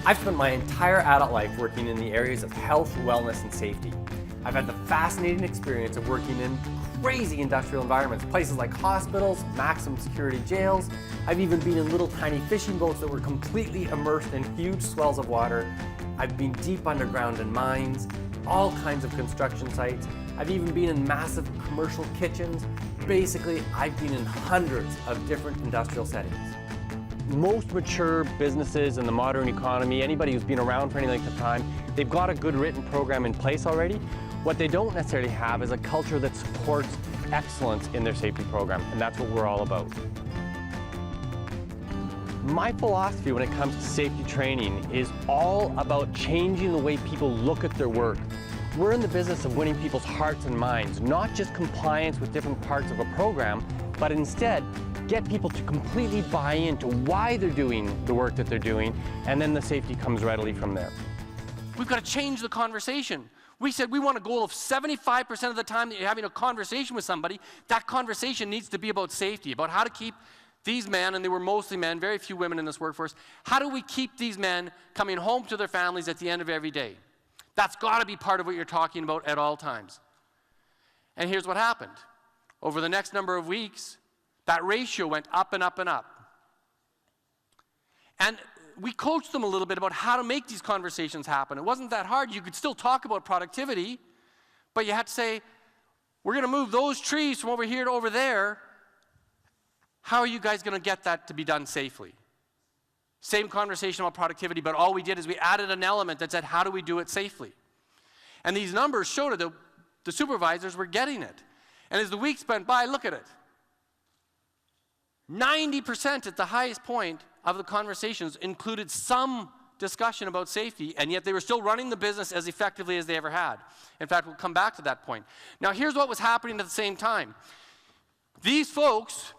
I've spent my entire adult life working in the areas of health, wellness, and safety. I've had the fascinating experience of working in crazy industrial environments, places like hospitals, maximum security jails. I've even been in little tiny fishing boats that were completely immersed in huge swells of water. I've been deep underground in mines, all kinds of construction sites. I've even been in massive commercial kitchens. Basically, I've been in hundreds of different industrial settings. Most mature businesses in the modern economy, anybody who's been around for any length of time, they've got a good written program in place already. What they don't necessarily have is a culture that supports excellence in their safety program, and that's what we're all about. My philosophy when it comes to safety training is all about changing the way people look at their work. We're in the business of winning people's hearts and minds, not just compliance with different parts of a program, but instead get people to completely buy into why they're doing the work that they're doing, and then the safety comes readily from there. We've got to change the conversation. We said we want a goal of 75% of the time that you're having a conversation with somebody, that conversation needs to be about safety, about how to keep these men, and they were mostly men, very few women in this workforce, how do we keep these men coming home to their families at the end of every day? That's got to be part of what you're talking about at all times. And here's what happened. Over the next number of weeks, that ratio went up and up and up. And we coached them a little bit about how to make these conversations happen. It wasn't that hard. You could still talk about productivity, but you had to say, we're going to move those trees from over here to over there. How are you guys going to get that to be done safely? Same conversation about productivity, but all we did is we added an element that said, how do we do it safely? And these numbers showed that the supervisors were getting it. And as the weeks went by, look at it. 90% at the highest point of the conversations included some discussion about safety, and yet they were still running the business as effectively as they ever had. In fact, we'll come back to that point. Now, here's what was happening at the same time. These folks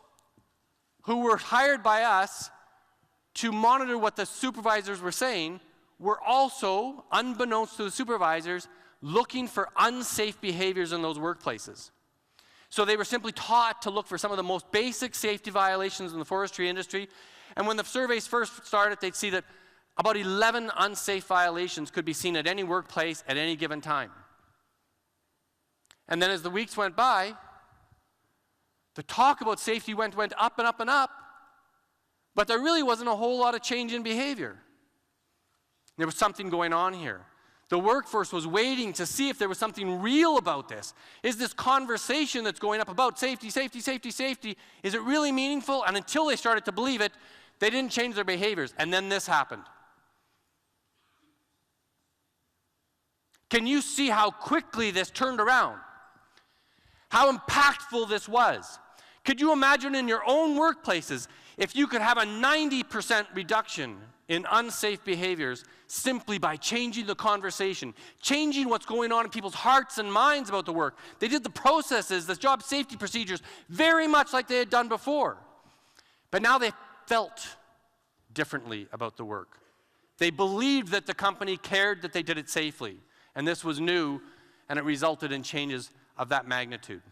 who were hired by us to monitor what the supervisors were saying were also, unbeknownst to the supervisors, looking for unsafe behaviors in those workplaces. So they were simply taught to look for some of the most basic safety violations in the forestry industry. And when the surveys first started, they'd see that about 11 unsafe violations could be seen at any workplace at any given time. And then as the weeks went by, the talk about safety went up and up and up, but there really wasn't a whole lot of change in behavior. There was something going on here. The workforce was waiting to see if there was something real about this. Is this conversation that's going up about safety, safety, safety, safety, is it really meaningful? And until they started to believe it, they didn't change their behaviors. And then this happened. Can you see how quickly this turned around? How impactful this was? Could you imagine in your own workplaces if you could have a 90% reduction in unsafe behaviors simply by changing the conversation, changing what's going on in people's hearts and minds about the work? They did the processes, the job safety procedures, very much like they had done before. But now they felt differently about the work. They believed that the company cared that they did it safely. And this was new, and it resulted in changes of that magnitude.